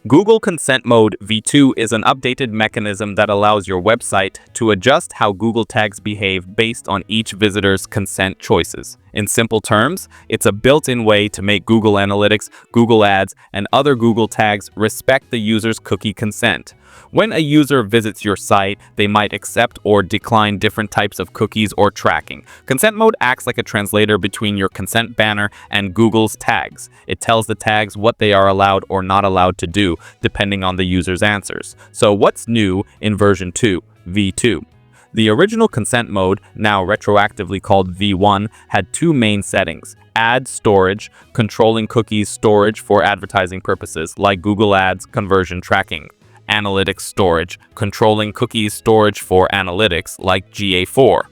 Google Consent Mode v2 is an updated mechanism that allows your website to adjust how Google tags behave based on each visitor's consent choices. In simple terms, it's a built-in way to make Google Analytics, Google Ads, and other Google tags respect the user's cookie consent. When a user visits your site, they might accept or decline different types of cookies or tracking. Consent Mode acts like a translator between your consent banner and Google's tags. It tells the tags what they are allowed or not allowed to do, depending on the user's answers. So what's new in version 2, v2? The original Consent Mode, now retroactively called v1, had two main settings: ad storage, controlling cookies storage for advertising purposes like Google Ads conversion tracking; analytics storage, controlling cookies storage for analytics like GA4.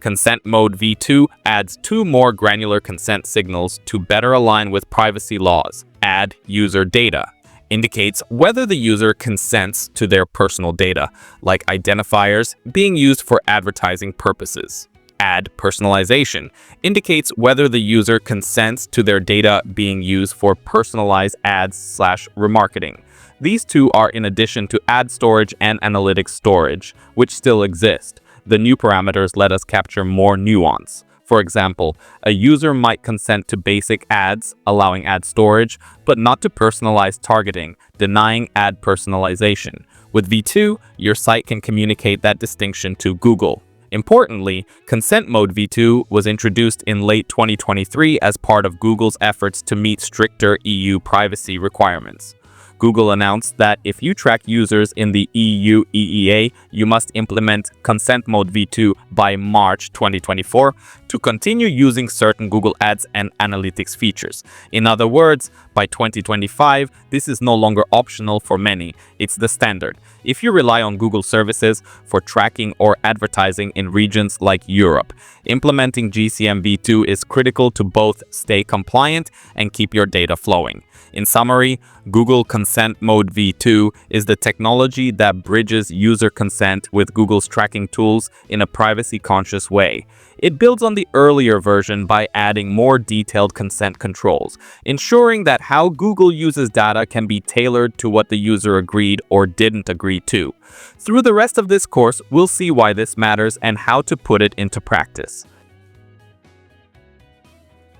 Consent Mode v2 adds two more granular consent signals to better align with privacy laws. Add user data indicates whether the user consents to their personal data, like identifiers, being used for advertising purposes. Ad personalization indicates whether the user consents to their data being used for personalized ads/remarketing. These two are in addition to ad storage and analytics storage, which still exist. The new parameters let us capture more nuance. For example, a user might consent to basic ads, allowing ad storage, but not to personalized targeting, denying ad personalization. With v2, your site can communicate that distinction to Google. Importantly, Consent Mode v2 was introduced in late 2023 as part of Google's efforts to meet stricter EU privacy requirements. Google announced that if you track users in the EU EEA, you must implement Consent Mode v2 by March 2024 to continue using certain Google Ads and Analytics features. In other words, by 2025, this is no longer optional for many, it's the standard. If you rely on Google services for tracking or advertising in regions like Europe, implementing GCM v2 is critical to both stay compliant and keep your data flowing. In summary, Google Consent Mode v2 is the technology that bridges user consent with Google's tracking tools in a privacy-conscious way. It builds on the earlier version by adding more detailed consent controls, ensuring that how Google uses data can be tailored to what the user agreed or didn't agree to. Through the rest of this course, we'll see why this matters and how to put it into practice.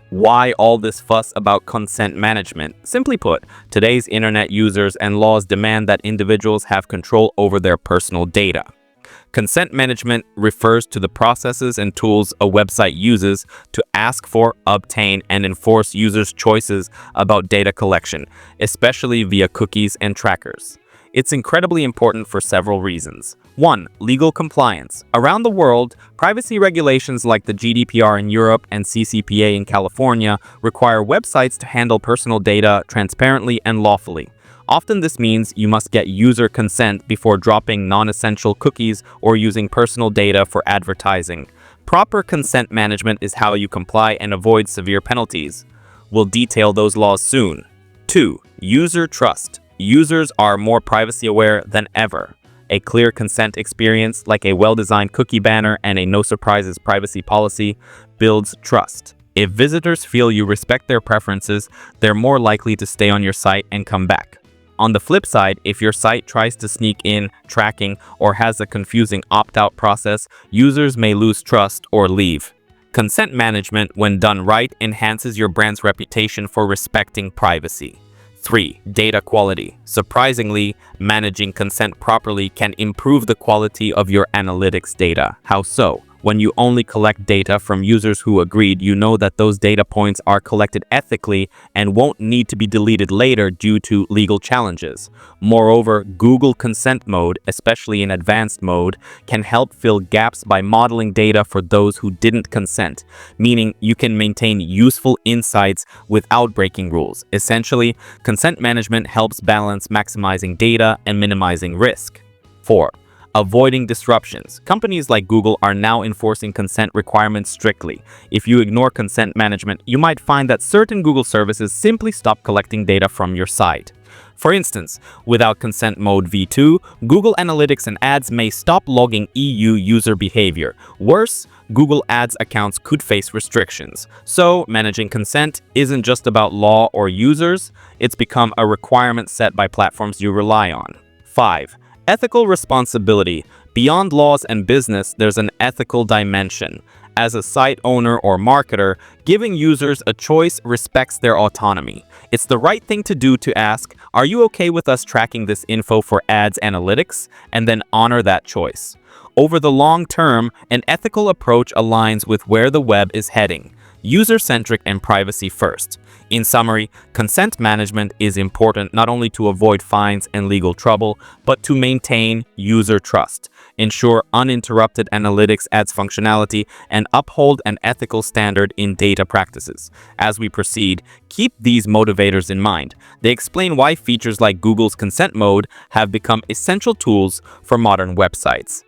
Why all this fuss about consent management? Simply put, today's internet users and laws demand that individuals have control over their personal data. Consent management refers to the processes and tools a website uses to ask for, obtain, and enforce users' choices about data collection, especially via cookies and trackers. It's incredibly important for several reasons. 1. Legal compliance. Around the world, privacy regulations like the GDPR in Europe and CCPA in California require websites to handle personal data transparently and lawfully. Often this means you must get user consent before dropping non-essential cookies or using personal data for advertising. Proper consent management is how you comply and avoid severe penalties. We'll detail those laws soon. 2. User trust. Users are more privacy aware than ever. A clear consent experience, like a well-designed cookie banner and a no-surprises privacy policy, builds trust. If visitors feel you respect their preferences, they're more likely to stay on your site and come back. On the flip side, if your site tries to sneak in tracking or has a confusing opt-out process, users may lose trust or leave. Consent management, when done right, enhances your brand's reputation for respecting privacy. 3. Data quality. Surprisingly, managing consent properly can improve the quality of your analytics data. How so? When you only collect data from users who agreed, you know that those data points are collected ethically and won't need to be deleted later due to legal challenges. Moreover, Google Consent Mode, especially in advanced mode, can help fill gaps by modeling data for those who didn't consent, meaning you can maintain useful insights without breaking rules. Essentially, consent management helps balance maximizing data and minimizing risk. 4. Avoiding disruptions. Companies like Google are now enforcing consent requirements strictly. If you ignore consent management, you might find that certain Google services simply stop collecting data from your site. For instance, without consent mode v2, Google Analytics and ads may stop logging EU user behavior. Worse, Google Ads accounts could face restrictions. So, managing consent isn't just about law or users, it's become a requirement set by platforms you rely on. 5. Ethical responsibility. Beyond laws and business, there's an ethical dimension. As a site owner or marketer, giving users a choice respects their autonomy. It's the right thing to do to ask, are you okay with us tracking this info for ads analytics? And then honor that choice. Over the long term, an ethical approach aligns with where the web is heading. User-centric and privacy first. In summary, consent management is important not only to avoid fines and legal trouble, but to maintain user trust, ensure uninterrupted analytics ads functionality, and uphold an ethical standard in data practices. As we proceed, keep these motivators in mind. They explain why features like Google's consent mode have become essential tools for modern websites.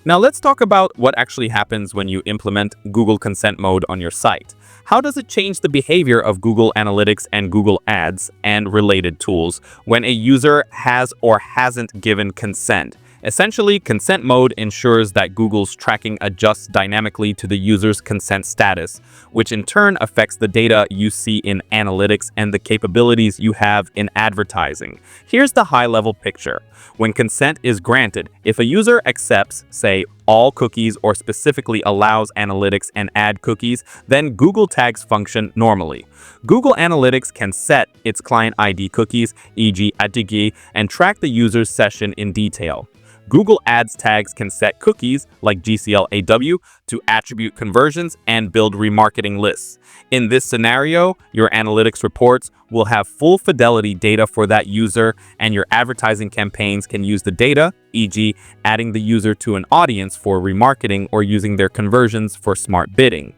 Now let's talk about what actually happens when you implement Google Consent Mode on your site. How does it change the behavior of Google Analytics and Google Ads and related tools when a user has or hasn't given consent? Essentially, consent mode ensures that Google's tracking adjusts dynamically to the user's consent status, which in turn affects the data you see in analytics and the capabilities you have in advertising. Here's the high-level picture. When consent is granted, if a user accepts, say, all cookies or specifically allows analytics and ad cookies, then Google tags function normally. Google Analytics can set its client ID cookies, e.g. @, and track the user's session in detail. Google Ads tags can set cookies, like GCL-AW, to attribute conversions and build remarketing lists. In this scenario, your analytics reports will have full fidelity data for that user, and your advertising campaigns can use the data, e.g. adding the user to an audience for remarketing or using their conversions for smart bidding.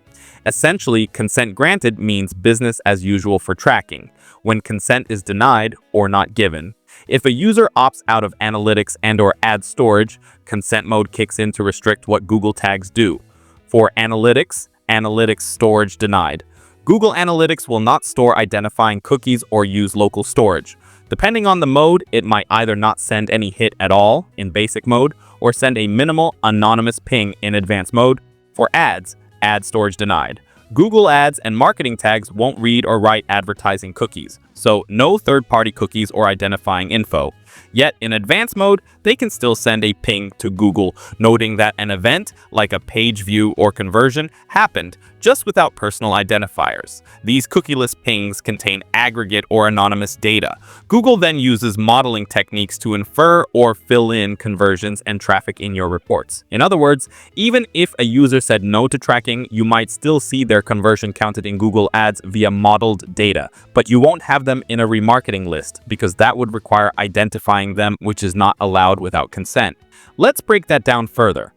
Essentially, consent granted means business as usual for tracking, when consent is denied or not given. If a user opts out of analytics and/or ad storage, consent mode kicks in to restrict what Google tags do. For analytics, analytics storage denied. Google Analytics will not store identifying cookies or use local storage. Depending on the mode, it might either not send any hit at all in basic mode or send a minimal anonymous ping in advanced mode. For ads, ad storage denied. Google Ads and marketing tags won't read or write advertising cookies, so no third-party cookies or identifying info. Yet, in advanced mode, they can still send a ping to Google, noting that an event, like a page view or conversion, happened, just without personal identifiers. These cookieless pings contain aggregate or anonymous data. Google then uses modeling techniques to infer or fill in conversions and traffic in your reports. In other words, even if a user said no to tracking, you might still see their conversion counted in Google Ads via modeled data, but you won't have them in a remarketing list because that would require identifying them, which is not allowed without consent. Let's break that down further.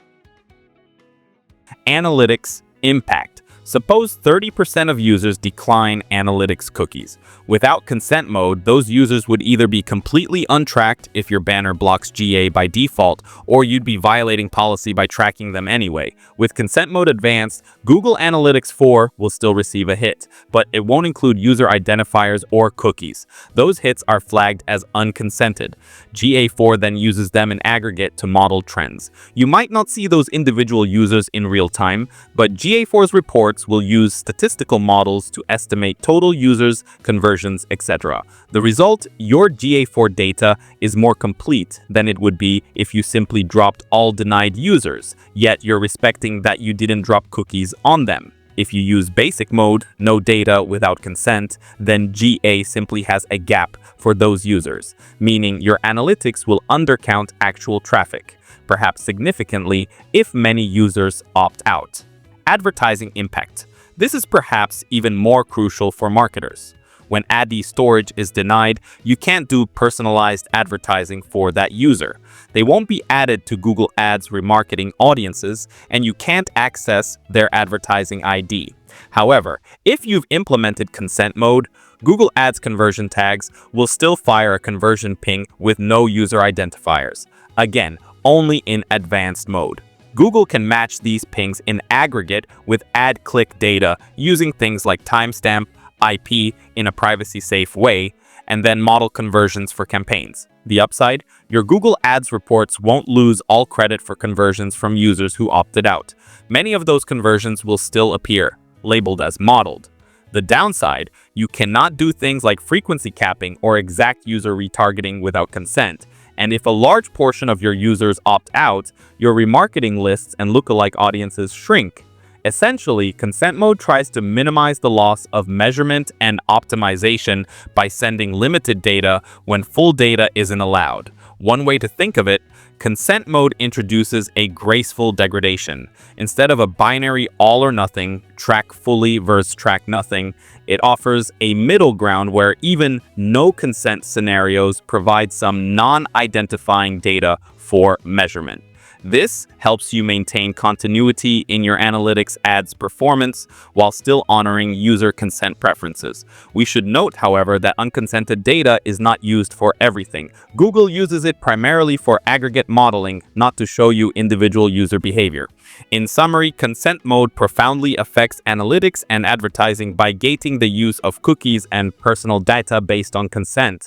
Analytics impact. Suppose 30% of users decline analytics cookies. Without consent mode, those users would either be completely untracked if your banner blocks GA by default, or you'd be violating policy by tracking them anyway. With consent mode advanced, Google Analytics 4 will still receive a hit, but it won't include user identifiers or cookies. Those hits are flagged as unconsented. GA4 then uses them in aggregate to model trends. You might not see those individual users in real time, but GA4's reports will use statistical models to estimate total users, conversions, etc. The result, your GA4 data is more complete than it would be if you simply dropped all denied users, yet you're respecting that you didn't drop cookies on them. If you use basic mode, no data without consent, then GA simply has a gap for those users, meaning your analytics will undercount actual traffic, perhaps significantly if many users opt out. Advertising impact. This is perhaps even more crucial for marketers. When ad storage is denied, you can't do personalized advertising for that user. They won't be added to Google Ads remarketing audiences, and you can't access their advertising ID. However, if you've implemented consent mode, Google Ads conversion tags will still fire a conversion ping with no user identifiers. Again, only in advanced mode. Google can match these pings in aggregate with ad click data using things like timestamp, IP in a privacy-safe way, and then model conversions for campaigns. The upside? Your Google Ads reports won't lose all credit for conversions from users who opted out. Many of those conversions will still appear, labeled as modeled. The downside, you cannot do things like frequency capping or exact user retargeting without consent. And if a large portion of your users opt out, your remarketing lists and lookalike audiences shrink. Essentially, consent mode tries to minimize the loss of measurement and optimization by sending limited data when full data isn't allowed. One way to think of it, consent mode introduces a graceful degradation. Instead of a binary all or nothing, track fully versus track nothing, it offers a middle ground where even no consent scenarios provide some non-identifying data for measurement. This helps you maintain continuity in your analytics ads performance while still honoring user consent preferences. We should note, however, that unconsented data is not used for everything. Google uses it primarily for aggregate modeling, not to show you individual user behavior. In summary, consent mode profoundly affects analytics and advertising by gating the use of cookies and personal data based on consent.